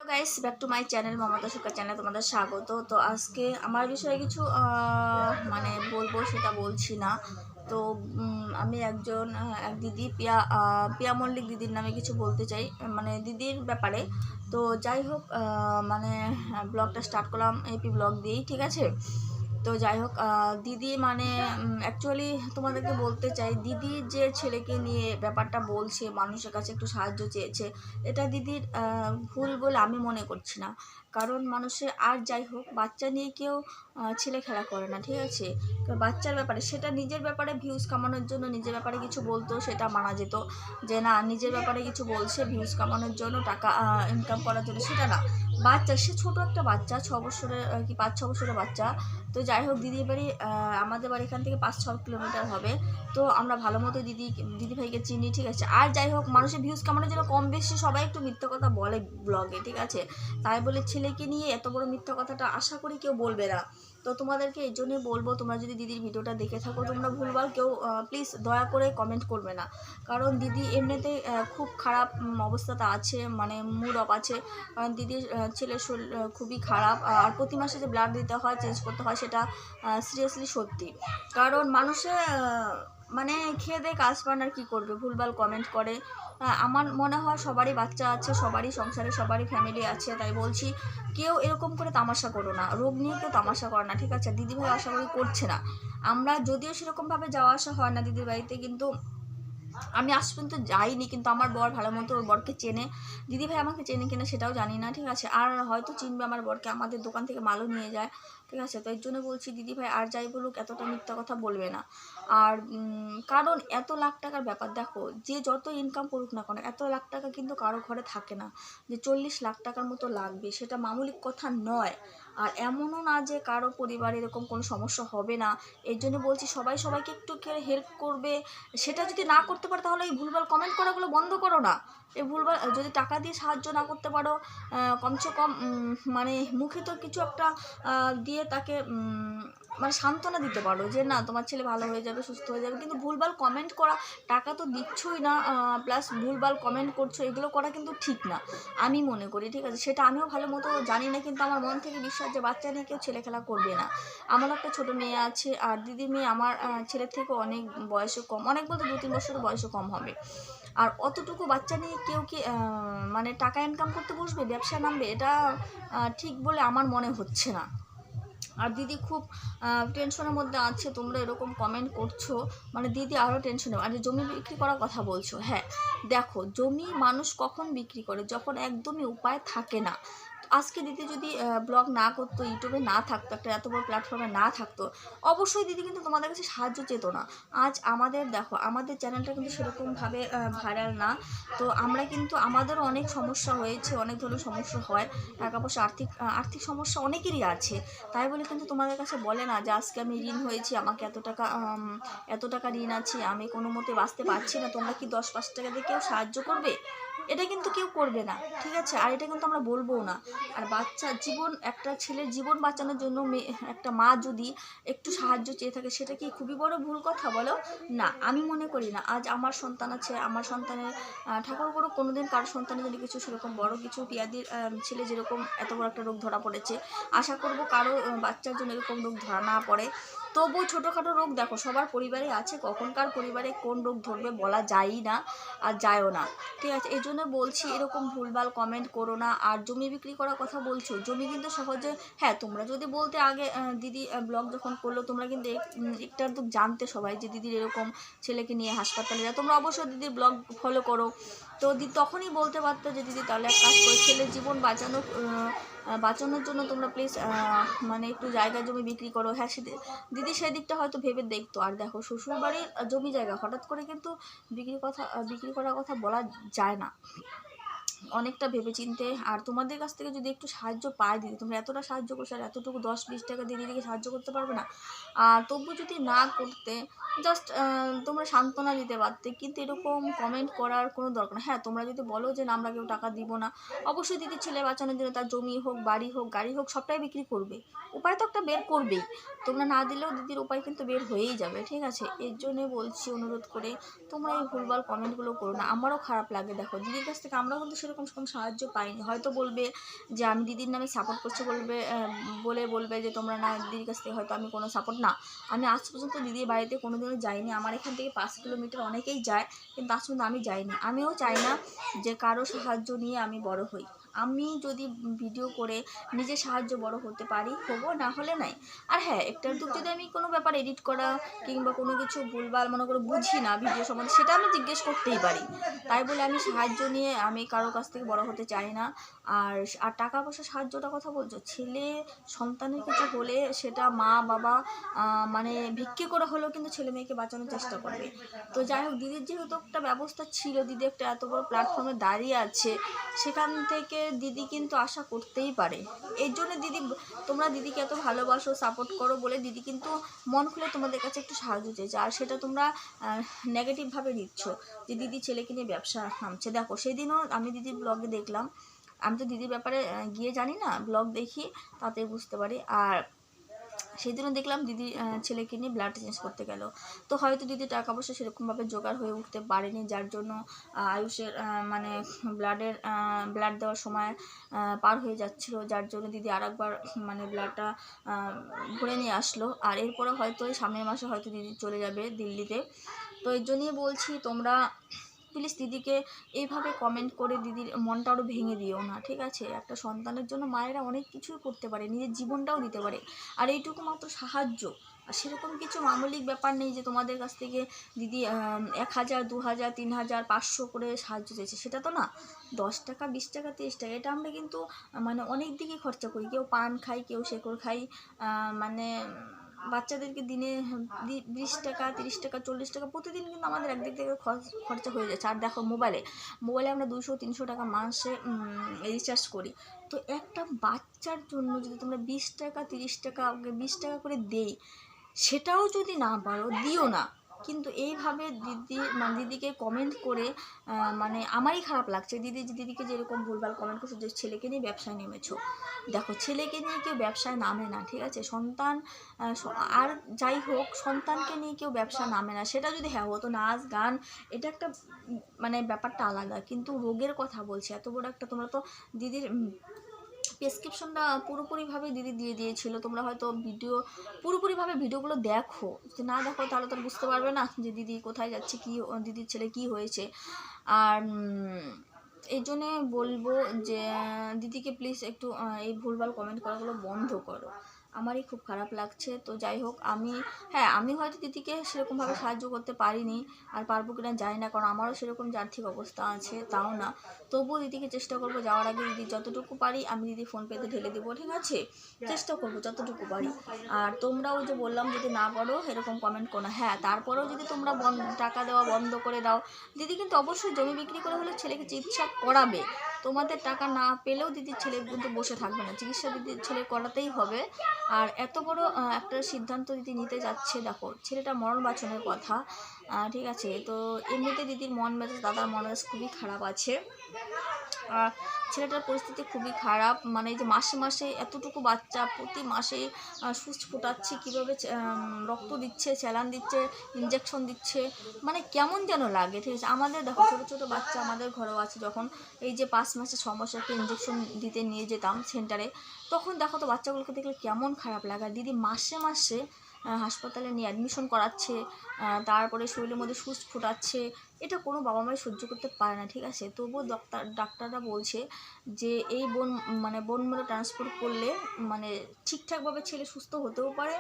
Guys, back to my channel Mamata Suka channel তোমাদের স্বাগত। তো আজকে আমার বিষয়ে কিছু মানে বলবো, সেটা বলছি না। তো আমি এক দিদি পিয়া মল্লিক দিদির নামে কিছু বলতে চাই, মানে দিদির ব্যাপারে। তো যাই হোক, মানে ব্লগটা স্টার্ট করলাম এপি ব্লগ দিয়েই, ঠিক আছে। তো যাই হোক, দিদি মানে অ্যাকচুয়ালি তোমাদেরকে বলতে চাই, দিদি যে ছেলেকে নিয়ে ব্যাপারটা বলছে, মানুষের কাছে একটু সাহায্য চেয়েছে, এটা দিদির ভুল বলে আমি মনে করছি না। কারণ মানুষের, আর যাই হোক, বাচ্চা নিয়ে কেউ ছেলে খেলা করে না, ঠিক আছে। বাচ্চার ব্যাপারে, সেটা নিজের ব্যাপারে ভিউজ কামানোর জন্য নিজের ব্যাপারে কিছু বলতো, সেটা মানা যেত। যে না, নিজের ব্যাপারে কিছু বলছে ভিউজ কামানোর জন্য, টাকা ইনকাম করার জন্য, সেটা না। বাচ্চা, সে ছোট একটা বাচ্চা, 6 বছরের কি 5-6 বছরের বাচ্চা। তো যাই হোক, দিদির বাড়ি আমাদের বাড়ি এখান থেকে 5-6 কিলোমিটার হবে। তো আমরা ভালো মতো দিদিভাইকে চিনি, ঠিক আছে। আর যাই হোক, মানুষের ভিউজ কামানোর জন্য কম বেশি সবাই একটু মিথ্যা কথা বলে ব্লগে, ঠিক আছে। তাই বলে ছেলেকে নিয়ে এত বড় মিথ্যা কথাটা আশা করি কেউ বলবে না। তো তোমাদেরকে এই জন্যই বলবো, তোমরা যদি দিদির ভিডিওটা দেখে থাকো, তোমরা ভুলভাল কেউ প্লিজ দয়া করে কমেন্ট করবে না। কারণ দিদি এমনিতে খুব খারাপ অবস্থাতে আছে, মানে মুড অফ আছে। কারণ দিদির ছেলের শরীর খুবই খারাপ, আর প্রতি মাসে যে ব্লাড দিতে হয়, চেঞ্জ করতে হয়, সেটা সিরিয়াসলি সত্যি। কারণ মানুষে মানে খেয়ে দিয়ে কাজ পান, আর কী করবে, ভুলভাল কমেন্ট করে। আমার মনে হয় সবারই বাচ্চা আছে, সবারই সংসারে, সবারই ফ্যামিলি আছে। তাই বলছি, কেউ এরকম করে তামাশা করো না, রোগ নিয়ে কেউ তামাশা করে না, ঠিক আছে। দিদিভাই আশা করি করছে না। আমরা যদিও সেরকমভাবে যাওয়া আসা হয় না দিদির বাড়িতে, কিন্তু আমি আজ পর্যন্ত যাইনি, কিন্তু আমার বর ভালো মতো ওর বরকে চেনে। দিদিভাই আমাকে চেনে কিনা সেটাও জানি না, ঠিক আছে। আর হয়তো চিনবে আমার বরকে, আমাদের দোকান থেকে মালও নিয়ে যায়, ঠিক আছে। তো এর জন্য বলছি, দিদিভাই আর যাই বলুক, এতটা মিথ্যা কথা বলবে না। আর কারণ এত লাখ টাকার ব্যাপার, দেখো, যে যত ইনকাম করুক না কেন, এত লাখ টাকা কিন্তু কারো ঘরে থাকে না। যে 40 লাখ টাকার মতো লাগবে, সেটা মামুলি কথা নয়। আর এমনও না যে কারো পরিবারে এরকম কোনো সমস্যা হবে না। এর জন্য বলছি, সবাই সবাইকে একটু হেল্প করবে। সেটা যদি না করতে পারো, তাহলে এই ভুলভাল কমেন্ট করাগুলো বন্ধ করো না। এই ভুলভাল, যদি টাকা দিয়ে সাহায্য না করতে পারো, কমসে কম মানে মুখে তো কিছু একটা দিয়ে তাকে মানে সান্ত্বনা দিতে পারো, যে না, তোমার ছেলে ভালো হয়ে যাবে, সুস্থ হয়ে যাবে। কিন্তু ভুলভাল কমেন্ট করা, টাকা তো দিচ্ছই না, প্লাস ভুলভাল কমেন্ট করছো, এগুলো করা কিন্তু ঠিক না, আমি মনে করি, ঠিক আছে। সেটা আমিও ভালো মতো জানি না, কিন্তু আমার মন থেকে বিশ্বাস যে বাচ্চা নিয়ে কেউ ছেলে খেলা করবে না। আমার একটা ছোটো মেয়ে আছে, আর দিদির মেয়ে আমার ছেলের থেকে অনেক বয়সে কম, অনেক বলতে 2-3 বছরের বয়সে কম হবে। আর অতটুকু বাচ্চা নিয়ে কেউ কি মানে টাকা ইনকাম করতে বসবে, ব্যবসা নামবে, এটা ঠিক বলে আমার মনে হচ্ছে না। আর দিদি খুব টেনশনের মধ্যে আছে, তোমরা এরকম কমেন্ট করছো, মানে দিদি আরও টেনশনে। আর জমি বিক্রি করার কথা বলছো, হ্যাঁ, দেখো, জমি মানুষ কখন বিক্রি করে, যখন একদমই উপায় থাকে না। আজকে দিদি যদি ব্লগ না করতো, ইউটিউবে না থাকতো, একটা এত বড় প্ল্যাটফর্মে না থাকতো, অবশ্যই দিদি কিন্তু তোমাদের কাছে সাহায্য চেত না। আজ আমাদের, দেখো, আমাদের চ্যানেলটা কিন্তু সেরকমভাবে ভাইরাল না। তো আমরা কিন্তু, আমাদেরও অনেক সমস্যা হয়েছে, অনেক ধরনের সমস্যা হয়, টাকা পয়সা, আর্থিক সমস্যা অনেকেরই আছে। তাই বলে কিন্তু তোমাদের কাছে বলে না যে আজকে আমি ঋণ হয়েছি, আমাকে এত টাকা ঋণ আছে, আমি কোনো মতে বাঁচতে পারছি না, তোমরা কি 10-5 টাকা দিয়ে কেউ সাহায্য করবে? এটা কিন্তু কেউ করবে না, ঠিক আছে। আর এটা কিন্তু আমরা বলবোও না। আর বাচ্চা জীবন, একটা ছেলের জীবন বাঁচানোর জন্য একটা মা যদি একটু সাহায্য চেয়ে থাকে, সেটা কি খুবই বড় ভুল কথা, বলো? না, আমি মনে করি না। আজ আমার সন্তান আছে, আমার সন্তানের ঠাকুর করুক কোনোদিন কারো সন্তানের যদি কিছু সেরকম বড় কিছু, পিয়াদির ছেলে যেরকম এত বড় একটা রোগ ধরা পড়েছে, আশা করব কারো বাচ্চার জন্য এরকম রোগ ধরা না পড়ে। তবুও ছোটোখাটো রোগ, দেখো, সবার পরিবারে আছে, কখনকার পরিবারে কোন রোগ ধরবে বলা যায়ই না, আর যায়ও না, ঠিক আছে। এই জন্য বলছি, এরকম ভুলভাল কমেন্ট করো না। আর জমি বিক্রি করার কথা বলছো, জমি কিন্তু সহজে, হ্যাঁ, তোমরা যদি বলতে আগে, দিদি ব্লগ যখন করলো, তোমরা কিন্তু একটা তো জানতে সবাই যে দিদির এরকম ছেলেকে নিয়ে হাসপাতালে যায়, তোমরা অবশ্যই দিদির ব্লগ ফলো করো। তো তখনই বলতে পারতো যে দিদি, তাহলে এক কাজ করে, ছেলের জীবন বাঁচানোর জন্য তোমরা প্লিজ মানে একটু জায়গা জমি বিক্রি করো। হ্যাঁ, দিদি সেদিকটা হয়তো ভেবে দেখতো। আর দেখো, শ্বশুরবাড়ির জমি জায়গা হঠাৎ করে কিন্তু বিক্রি করার কথা বলা যায় না, অনেকটা ভেবেচিন্তে। আর তোমাদের কাছ থেকে যদি একটু সাহায্য পাই দিদি, তোমরা এতটা সাহায্য করছো, আর এতটুকু 10-20 টাকা দিয়ে দিদিকে সাহায্য করতে পারবে না? আর তবু যদি না করতে, জাস্ট তোমরা সান্ত্বনা দিতে পারতে, কিন্তু এরকম কমেন্ট করার কোনো দরকার না। হ্যাঁ, তোমরা যদি বলো যে না, আমরা কেউ টাকা দিব না, অবশ্যই দিদির ছেলে বাঁচানোর জন্য তার জমি হোক, বাড়ি হোক, গাড়ি হোক, সবটাই বিক্রি করবে, উপায় তো একটা বের করবেই। তোমরা না দিলেও দিদির উপায় কিন্তু বের হয়েই যাবে, ঠিক আছে। এর জন্যে বলছি, অনুরোধ করে, তোমরা এই ভুলভাল কমেন্টগুলো করো না, আমারও খারাপ লাগে। দেখো, দিদির কাছ থেকে আমরাও কিন্তু সেরকম সাহায্য পাইনি। হয়তো বলবে যে আমি দিদির নামে সাপোর্ট করছি, বলবে যে তোমরা না, দিদির কাছ থেকে হয়তো আমি কোনো সাপোর্ট না। আমি আজ পর্যন্ত দিদির বাড়িতে কোনোদিনও যাইনি। আমার এখান থেকে 5 কিলোমিটার অনেকেই যায়, কিন্তু আজ পর্যন্ত আমি যাইনি। আমিও চাই না যে কারো সাহায্য নিয়ে আমি বড় হই। আমি যদি ভিডিও করে নিজে সাহায্য বড় হতে পারি হবো, না হলে নাই। আর হ্যাঁ, একটার দুটো যদি আমি কোনো ব্যাপার এডিট করা কিংবা কোনো কিছু ভুলভাল মনে করে বুঝি না ভিডিও সম্বন্ধে, সেটা আমি জিজ্ঞেস করতেই পারি। তাই বলে আমি সাহায্য নিয়ে আমি কারোর কাছ থেকে বড় হতে চাই না। আর টাকা পয়সা সাহায্যটা কথা বলছো, ছেলে সন্তানের কিছু হলে সেটা মা বাবা মানে ভিক্ষে করে হলেও কিন্তু ছেলে মেয়েকে বাঁচানোর চেষ্টা করবে। তো যাই হোক, দিদির যেহেতু একটা ব্যবস্থা ছিল, দিদি একটা এত বড় প্ল্যাটফর্মে দাঁড়িয়ে আছে, সেখান থেকে দিদি কিন্তু আশা করতেই পারে। এই জন্য দিদি, তোমরা দিদিকে এত ভালোবাসো, সাপোর্ট করো বলে দিদি কিন্তু মন খুলে তোমাদের কাছে একটু সাহায্য চেয়েছে। আর সেটা তোমরা নেগেটিভভাবে নিচ্ছ যে দিদি ছেলেকে নিয়ে ব্যবসা নামছে। দেখো, সেদিনও আমি দিদির ব্লগে দেখলাম, আমি তো দিদির ব্যাপারে গিয়ে জানি না, ব্লগ দেখি তাতে বুঝতে পারি। আর সেদিনও দেখলাম দিদি ছেলেকে নিয়ে ব্লাড চেঞ্জ করতে গেল। তো হয়তো দিদি টাকা পয়সা সেরকমভাবে জোগাড় হয়ে উঠতে পারেনি, যার জন্য আয়ুষের মানে ব্লাড দেওয়ার সময় পার হয়ে যাচ্ছিল, যার জন্য দিদি আরেকবার মানে ব্লাডটা ভরে নিয়ে আসলো। আর এরপরে হয়তো সামনের মাসে হয়তো দিদি চলে যাবে দিল্লিতে। তো এর জন্যই বলছি, তোমরা প্লিজ দিদিকে এইভাবে কমেন্ট করে দিদির মনটা আরও ভেঙে দিও না, ঠিক আছে? একটা সন্তানের জন্য মায়েরা অনেক কিছুই করতে পারে, নিজের জীবনটাও দিতে পারে। আর এইটুকু মাত্র সাহায্য, আর সেরকম কিছু মামুলিক ব্যাপার নেই যে তোমাদের কাছ থেকে দিদি 1000, 2000, 3000, 500 করে সাহায্য চেয়েছে, সেটা তো না। 10 টাকা, 20 টাকা, 30 টাকা, এটা আমরা কিন্তু মানে অনেক দিকে খরচা করি। কেউ পান খাই, কেউ শেকড় খাই, মানে বাচ্চাদেরকে দিনে 20 টাকা, 30 টাকা, 40 টাকা প্রতিদিন কিন্তু আমাদের একদিক থেকে খরচা হয়ে যাচ্ছে। আর দেখো, মোবাইলে আমরা 200-300 টাকা মাসে রিচার্জ করি। তো একটা বাচ্চার জন্য যদি তোমরা 20 টাকা, 30 টাকা, 20 টাকা করে দেই, সেটাও যদি না পারো, দিও না। কিন্তু এইভাবে দিদিকে কমেন্ট করে মানে আমারই খারাপ লাগছে। দিদিকে যেরকম ভুলভাল কমেন্ট করছো যে ছেলেকে নিয়ে ব্যবসায় নেমেছো। দেখো, ছেলেকে নিয়ে কেউ ব্যবসায় নামে না, ঠিক আছে? সন্তান আর যাই হোক, সন্তানকে নিয়ে কেউ ব্যবসা নামে না। সেটা যদি হ্যাঁ হতো নাচ গান, এটা একটা মানে ব্যাপারটা আলাদা, কিন্তু রোগের কথা বলছি। এত বড় একটা, তোমরা তো দিদির প্রেসক্রিপশনটা পুরোপুরিভাবে দিদি দিয়ে দিয়েছিল। তোমরা হয়তো পুরোপুরিভাবে ভিডিওগুলো দেখো, যদি না দেখো তাহলে তো বুঝতে পারবে না যে দিদি কোথায় যাচ্ছে, কি দিদির ছেলে কি হয়েছে। আর এই জন্যে বলবো যে দিদিকে প্লিজ একটু এই ভুলভাল কমেন্ট করাগুলো বন্ধ করো। আমারই খুব খারাপ লাগছে। তো যাই হোক, আমি হয়তো দিদিকে সেরকমভাবে সাহায্য করতে পারিনি, আর পারবো কিনা জানি না, কারণ আমারও সেরকম যে আর্থিক অবস্থা আছে তাও না। তবুও দিদিকে চেষ্টা করবো, যাওয়ার আগে দিদি যতটুকু পারি আমি দিদি ফোনপেতে ঢেলে দেবো, ঠিক আছে? চেষ্টা করবো যতটুকু পারি। আর তোমরাও যে বললাম যদি না পারো এরকম কমেন্ট করো, হ্যাঁ তারপরেও যদি তোমরা টাকা দেওয়া বন্ধ করে দাও, দিদি কিন্তু অবশ্যই জমি বিক্রি করে হলে ছেলেকে চিকিৎসা করাবে। তোমাদের টাকা না পেলেও দিদির ছেলে কিন্তু বসে থাকবে না, চিকিৎসা দিদির ছেলে করাতেই হবে। আর এত বড় একটা সিদ্ধান্ত দিদি নিতে যাচ্ছে, দেখো ছেলেটা মরণ বাঁচানোর কথা, ঠিক আছে? তো এমনিতে দিদির মন মেজাজ, দাদার মন মেজাজ খুবই খারাপ আছে। ছেলেটার পরিস্থিতি খুবই খারাপ, মানে এই যে মাসে মাসে এতটুকু বাচ্চা প্রতি মাসে সুচ ফোটাচ্ছে, কীভাবে রক্ত দিচ্ছে, স্যালাইন দিচ্ছে, ইঞ্জেকশন দিচ্ছে, মানে কেমন যেন লাগে, ঠিক আছে? আমাদের দেখো, ছোটো ছোটো বাচ্চা আমাদের ঘরেও আছে, যখন এই যে 5 মাসে 6 মাসে একটা ইঞ্জেকশন দিতে নিয়ে যেতাম সেন্টারে, তখন দেখো তো বাচ্চাগুলোকে দেখলে কেমন খারাপ লাগে। আর দিদি মাসে মাসে হাসপাতালে নিয়ে অ্যাডমিশন করাচ্ছে, তারপরে শরীরের মধ্যে সুচ ফোটাচ্ছে, এটা কোনো বাবা মাই সহ্য করতে পারে না, ঠিক আছে? তবুও ডাক্তাররা বলছে যে এই বোন মেরো ট্রান্সফার করলে মানে ঠিকঠাকভাবে ছেলে সুস্থ হতেও পারে,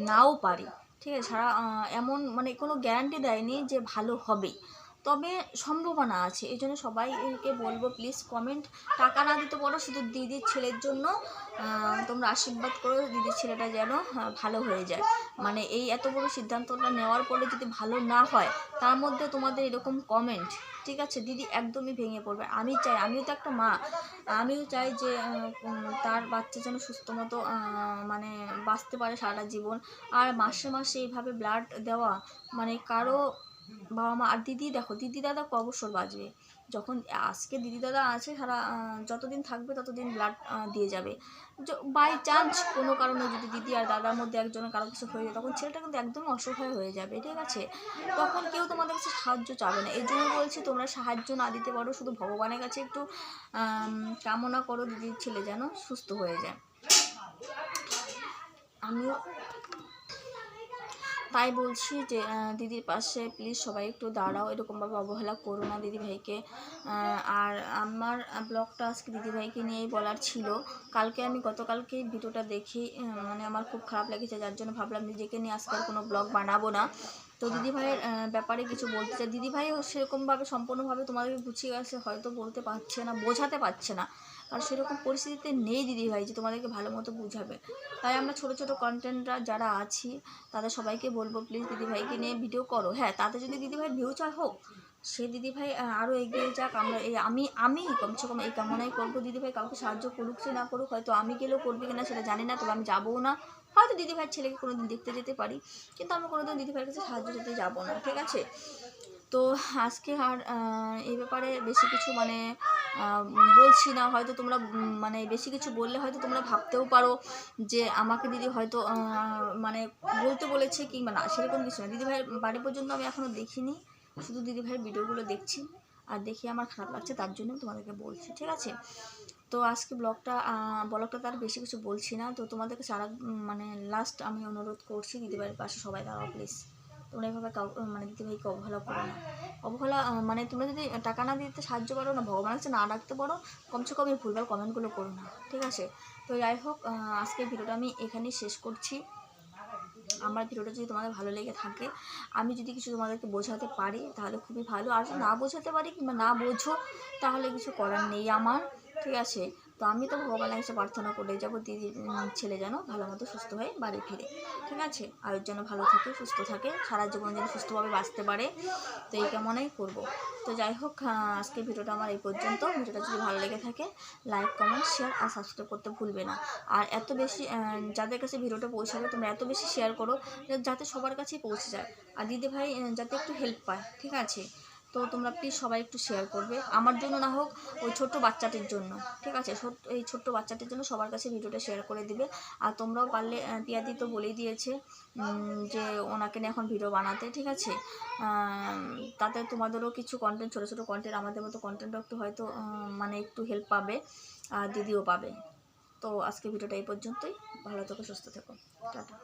নাও পারে, ঠিক আছে? এমন মানে কোনো গ্যারান্টি দেয়নি যে ভালো হবে, তবে সম্ভাবনা আছে। এই জন্য সবাইকে বলবো, প্লিজ কমেন্ট, টাকা না দিতে পারো, শুধু দিদির ছেলের জন্য তোমরা আশীর্বাদ করো, দিদির ছেলেটা যেন ভালো হয়ে যায়। মানে এই এত বড় সিদ্ধান্তটা নেওয়ার পরে যদি ভালো না হয়, তার মধ্যে তোমাদের এরকম কমেন্ট, ঠিক আছে? দিদি একদমই ভেঙে পড়বে। আমিও তো একটা মা, আমিও চাই যে তার বাচ্চা যেন সুস্থ মতো মানে বাঁচতে পারে সারাটা জীবন। আর মাসে মাসে এইভাবে ব্লাড দেওয়া মানে কারো বাবা মা, আর দিদি দেখো, দিদি দাদা ক বছর বাঁচবে? যখন আজকে দিদি দাদা আছে সারা যতদিন থাকবে ততদিন ব্লাড দিয়ে যাবে। বাই চান্স কোনো কারণে যদি দিদি আর দাদার মধ্যে একজনের কারো কিছু হয়ে যায় তখন ছেলেটা কিন্তু একদম অসহায় হয়ে যাবে, ঠিক আছে? তখন কেউ তোমাদের কাছে সাহায্য চাবে না। এই জন্য বলছি তোমরা সাহায্য না দিতে পারো, শুধু ভগবানের কাছে একটু কামনা করো দিদির ছেলে যেন সুস্থ হয়ে যায়। আমিও তাই বলছি যে দিদির পাশে প্লিজ সবাই একটু দাঁড়াও, এরকমভাবে অবহেলা করো না দিদিভাইকে। আর আমার ব্লগটা আজকে দিদিভাইকে নিয়েই বলার ছিল। আমি গতকালকে ভিডিওটা দেখি মানে আমার খুব খারাপ লেগেছে, যার জন্য ভাবলাম নিজেকে নিয়ে আজকে আর কোনো ব্লগ বানাবো না। তো দিদিভাইয়ের ব্যাপারে কিছু বলতে চাই। দিদিভাইও সেরকমভাবে সম্পূর্ণভাবে তোমাদেরকে গুছিয়ে গেছে হয়তো বলতে পারছে না, বোঝাতে পারছে না, আর সেরকম পরিস্থিতিতে নেই দিদিভাই যে তোমাদেরকে ভালো মতো বুঝাবে। তাই আমরা ছোটো ছোটো কন্টেন্টরা যারা আছি তাদের সবাইকে বলবো প্লিজ দিদিভাইকে নিয়ে ভিডিও করো। হ্যাঁ, তাতে যদি দিদিভাইয়ের ভিউজ হোক, সে দিদিভাই আরও এগিয়ে যাক। আমরা আমি কমসে কম এই কামনাই করবো। দিদিভাই কাউকে সাহায্য করুক সে না করুক, হয়তো আমি গেলেও করবে কিনা সেটা জানি না, তবে আমি যাবও না। হয়তো দিদিভাইয়ের ছেলেকে কোনোদিন দেখতে যেতে পারি, কিন্তু আমি কোনোদিন দিদিভাইয়ের কাছে সাহায্য যেতে যাবো না, ঠিক আছে? তো আজকে আর এই ব্যাপারে বেশি কিছু মানে বলছি না। হয়তো তোমরা মানে বেশি কিছু বললে হয়তো তোমরা ভাবতেও পারো যে আমাকে দিদি হয়তো মানে বলতে বলেছে কিংবা না, সেরকম কিছু না। দিদিভাইয়ের বাড়ি পর্যন্ত আমি এখনও দেখিনি, শুধু দিদিভাইয়ের ভিডিওগুলো দেখছি, আর দেখে আমার খারাপ লাগছে, তার জন্য তোমাদেরকে বলছি, ঠিক আছে? তো আজকে ব্লগটা তার বেশি কিছু বলছি না। তো তোমাদেরকে সারা মানে লাস্ট আমি অনুরোধ করছি দিদিভাইয়ের পাশে সবাই দাঁড়াও প্লিজ। তোমরা এইভাবে মানে দিদিভাইকে অবহেলা করো না। অবহেলা মানে তোমরা যদি টাকা না দিতে সাহায্য করো না, ভগবানের কাছে না ডাকতে পারো, কমসে কম এই ভুলভাল কমেন্টগুলো করো না, ঠিক আছে? তো যাই হোক, আজকের ভিডিওটা আমি এখানেই শেষ করছি। আমার ভিডিওটা যদি তোমাদের ভালো লেগে থাকে, আমি যদি কিছু তোমাদেরকে বোঝাতে পারি তাহলে খুবই ভালো, আর না বোঝাতে পারি কিংবা না বোঝো তাহলে কিছু করার নেই আমার, ঠিক আছে? তো আমি তো ভগবানের কাছে প্রার্থনা করে যাবো দিদির ছেলে যেন ভালো মতো সুস্থ হয়ে বাড়ি ফিরে, ঠিক আছে? আর ওর জন্য ভালো থাকে, সুস্থ থাকে, সারা জীবন যেন সুস্থভাবে বাঁচতে পারে, তো এই কামনাই করবো। তো যাই হোক, আজকের ভিডিওটা আমার এই পর্যন্ত। ভিডিওটা যদি ভালো লেগে থাকে লাইক, কমেন্ট, শেয়ার আর সাবস্ক্রাইব করতে ভুলবে না। আর এত বেশি যাদের কাছে ভিডিওটা পৌঁছাবে তোমরা এত বেশি শেয়ার করো যাতে সবার কাছেই পৌঁছে যায়, আর দিদিভাই যাতে একটু হেল্প পায়, ঠিক আছে? তো তোমরা প্লিজ সবাই একটু শেয়ার করবে, আমার জন্য না হোক ওই ছোট্ট বাচ্চাটির জন্য, ঠিক আছে? এই ছোট্ট বাচ্চাটির জন্য সবার কাছে ভিডিওটা শেয়ার করে দিবে। আর তোমরাও পারলে, পিয়াদি তো বলেই দিয়েছে যে ওনাকে নিয়ে এখন ভিডিও বানাতে, ঠিক আছে? তাতে তোমাদেরও কিছু কন্টেন্ট, ছোটো ছোটো কন্টেন্ট, আমাদের মতো কন্টেন্টও একটু হয়তো মানে একটু হেল্প পাবে, আর দিদিও পাবে। তো আজকে ভিডিওটা এই পর্যন্তই। ভালো থেকো, সুস্থ থেকো, টাটা।